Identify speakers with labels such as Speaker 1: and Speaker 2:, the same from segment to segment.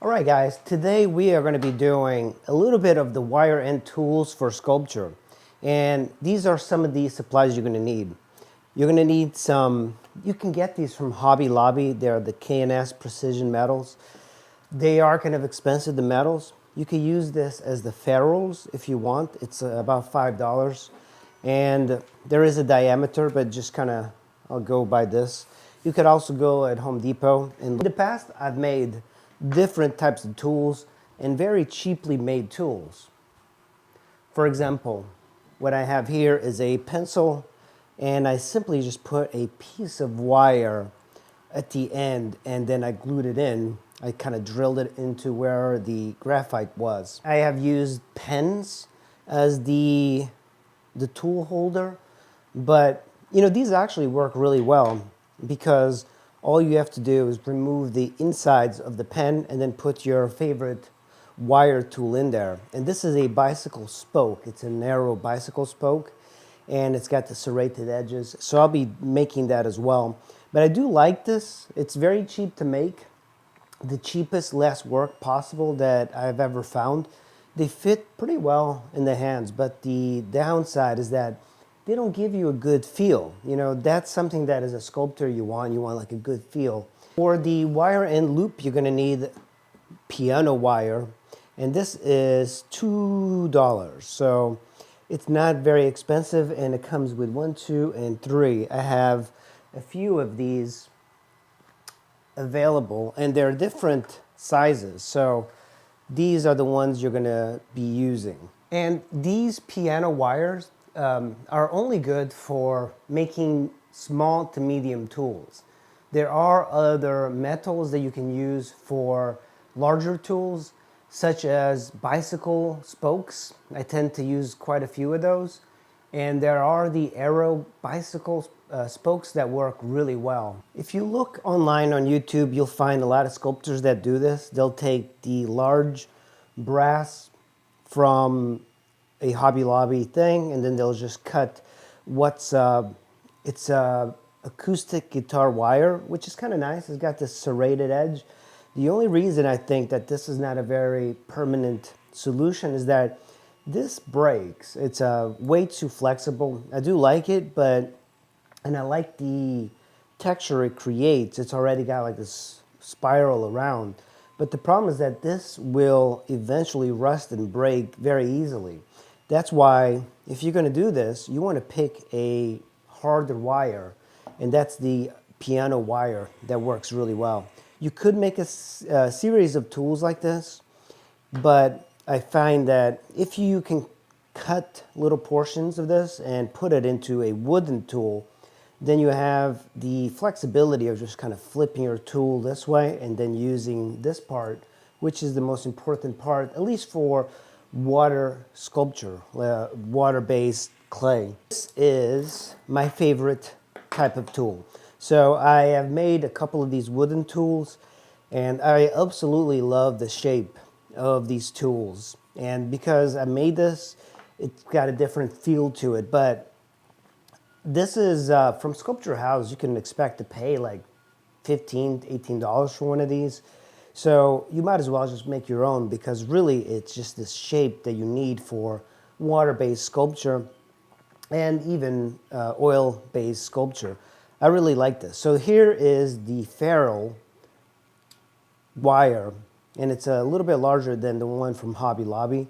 Speaker 1: Alright guys, today we are going to be doing a little bit of the wire end tools for sculpture. And these are some of the supplies you're going to need. You're going to need some, you can get these from Hobby Lobby. They're the K&S Precision Metals. They are kind of expensive, the metals. You could use this as the ferrules if you want. It's about $5. And there is a diameter, but just kind of, I'll go by this. You could also go at Home Depot. And in the past, I've made different types of tools and very cheaply made tools. For example, what I have here is a pencil, and I simply just put a piece of wire at the end and then I glued it in. I kind of drilled it into where the graphite was. I have used pens as the tool holder, but you know, these actually work really well because all you have to do is remove the insides of the pen and then put your favorite wire tool in there. And this is a bicycle spoke. It's a narrow bicycle spoke, and it's got the serrated edges. So I'll be making that as well. But I do like this. It's very cheap to make. The cheapest, less work possible that I've ever found. They fit pretty well in the hands, but the downside is that they don't give you a good feel. You know, that's something that as a sculptor you want like a good feel. For the wire end loop, you're gonna need piano wire, and this is $2. So it's not very expensive, and it comes with 1, 2, and 3. I have a few of these available, and they're different sizes. So these are the ones you're gonna be using. And these piano wires are only good for making small to medium tools. There are other metals that you can use for larger tools, such as bicycle spokes. I tend to use quite a few of those. And there are the Aero bicycle spokes that work really well. If you look online on YouTube, you'll find a lot of sculptors that do this. They'll take the large brass from a Hobby Lobby thing, and then they'll just cut what's it's a acoustic guitar wire, which is kind of nice. It's got this serrated edge. The only reason I think that this is not a very permanent solution is that this breaks. It's way too flexible. I do like it, and I like the texture it creates. It's already got like this spiral around. But the problem is that this will eventually rust and break very easily. That's why if you're going to do this, you want to pick a harder wire, and that's the piano wire that works really well. You could make a series of tools like this, but I find that if you can cut little portions of this and put it into a wooden tool, then you have the flexibility of just kind of flipping your tool this way and then using this part, which is the most important part, at least for water sculpture, water-based clay. This is my favorite type of tool. So I have made a couple of these wooden tools, and I absolutely love the shape of these tools. And because I made this, it's got a different feel to it. But this is from Sculpture House. You can expect to pay like $15, $18 for one of these. So you might as well just make your own, because really it's just this shape that you need for water-based sculpture and even oil-based sculpture. I really like this. So here is the ferrule wire, and it's a little bit larger than the one from Hobby Lobby.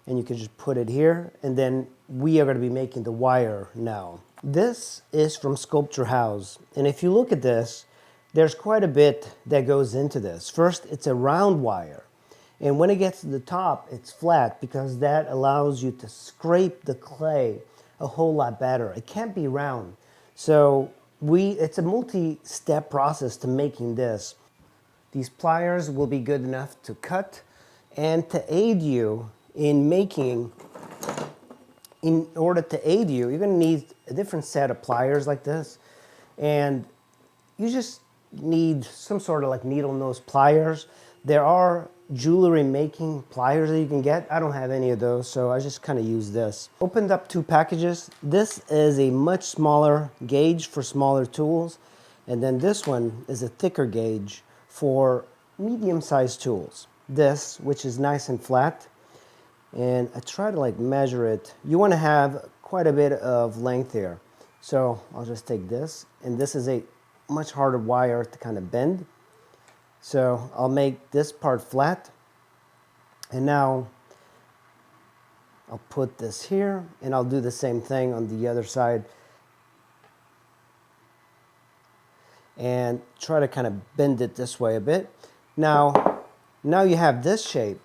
Speaker 1: And you can just put it here, and then we are going to be making the wire now. This is from Sculpture House, and if you look at this, there's quite a bit that goes into this. First, it's a round wire, and when it gets to the top, it's flat because that allows you to scrape the clay a whole lot better. It can't be round. So it's a multi-step process to making this. These pliers will be good enough to cut and to aid you in making. In order to aid you, you're going to need a different set of pliers like this, and you just need some sort of like needle nose pliers. There are jewelry making pliers that you can get. I don't have any of those, so I just kind of use this. Opened up 2 packages. This is a much smaller gauge for smaller tools, and then this one is a thicker gauge for medium-sized tools. This, which is nice and flat, and I try to like measure it. You want to have quite a bit of length here. So I'll just take this, and this is a much harder wire to kind of bend. So I'll make this part flat, and now I'll put this here, and I'll do the same thing on the other side and try to kind of bend it this way a bit. Now you have this shape.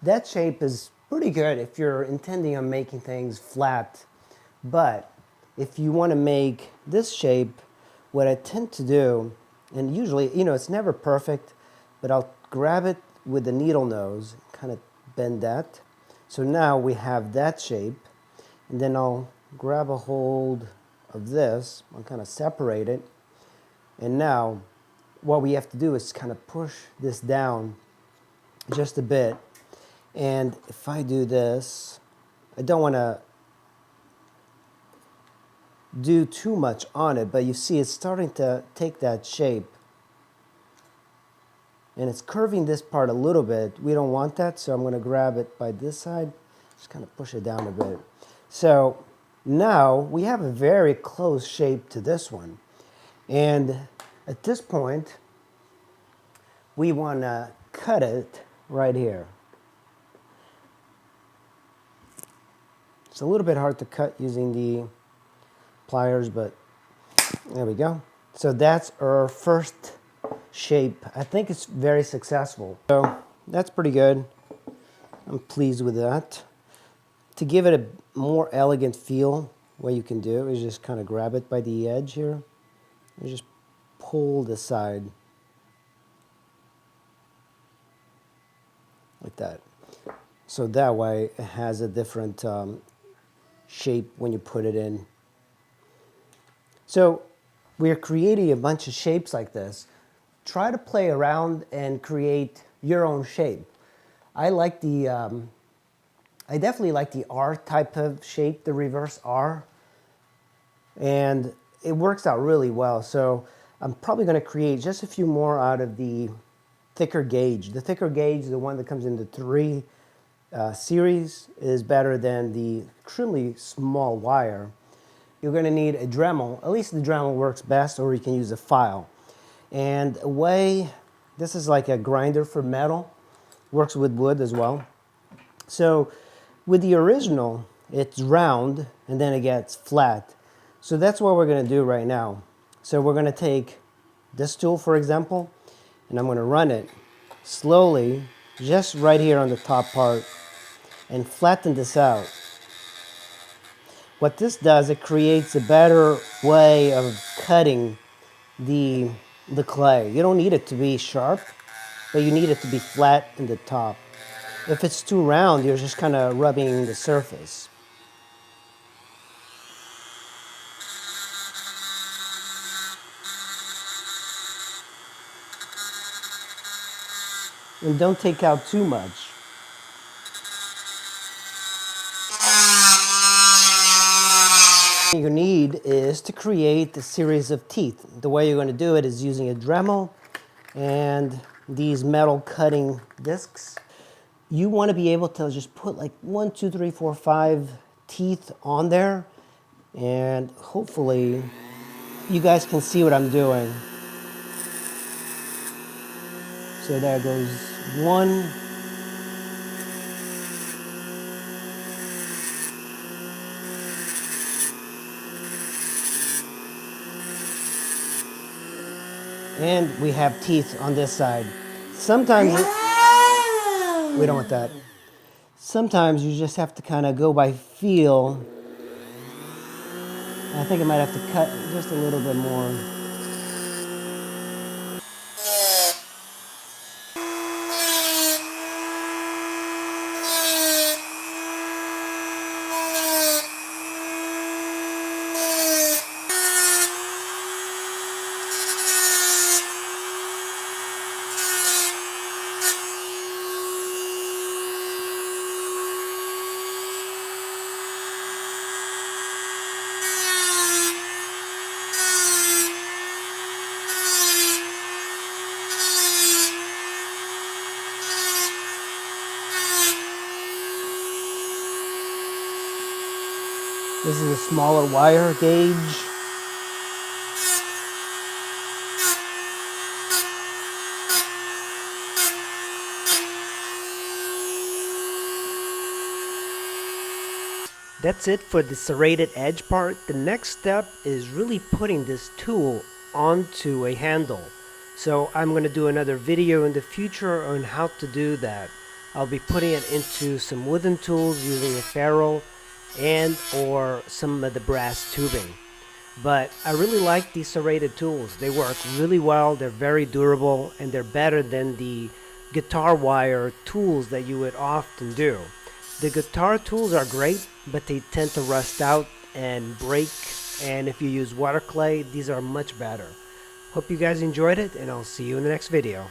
Speaker 1: That shape is pretty good if you're intending on making things flat, but if you want to make this shape, what I tend to do, and usually, it's never perfect, but I'll grab it with the needle nose, kind of bend that. So now we have that shape, and then I'll grab a hold of this, I'll kind of separate it, and now what we have to do is kind of push this down just a bit. And if I do this, I don't want to do too much on it, but you see it's starting to take that shape. And it's curving this part a little bit. We don't want that, so I'm going to grab it by this side, just kind of push it down a bit. So now we have a very close shape to this one. And at this point, we want to cut it right here. It's a little bit hard to cut using the pliers, but there we go. So that's our first shape. I think it's very successful. So that's pretty good. I'm pleased with that. To give it a more elegant feel, what you can do is just kind of grab it by the edge here and just pull the side like that. So that way it has a different shape when you put it in. So we're creating a bunch of shapes like this. Try to play around and create your own shape. I definitely like the R type of shape, the reverse R, and it works out really well. So I'm probably going to create just a few more out of the thicker gauge. The thicker gauge, the one that comes in the 3 series, is better than the extremely small wire. You're going to need a dremel. At least the dremel works best, or you can use a file. And this is like a grinder for metal. Works with wood as well. So with the original, it's round and then it gets flat. So that's what we're going to do right now. So we're going to take this tool, for example, and I'm going to run it slowly, just right here on the top part, and flatten this out. What this does, it creates a better way of cutting the clay. You don't need it to be sharp, but you need it to be flat in the top. If it's too round, you're just kind of rubbing the surface. And don't take out too much. What you need is to create a series of teeth. The way you're going to do it is using a dremel and these metal cutting discs. You want to be able to just put like 1, 2, 3, 4, 5 teeth on there, and hopefully you guys can see what I'm doing. So there goes 1. And we have teeth on this side. Sometimes we don't want that. Sometimes you just have to kind of go by feel. I think I might have to cut just a little bit more. This is a smaller wire gauge. That's it for the serrated edge part. The next step is really putting this tool onto a handle. So I'm going to do another video in the future on how to do that. I'll be putting it into some wooden tools using a ferrule and or some of the brass tubing. But I really like these serrated tools. They work really well, they're very durable, and they're better than the guitar wire tools that you would often do. The guitar tools are great, but they tend to rust out and break, and if you use water clay, these are much better. Hope you guys enjoyed it, and I'll see you in the next video.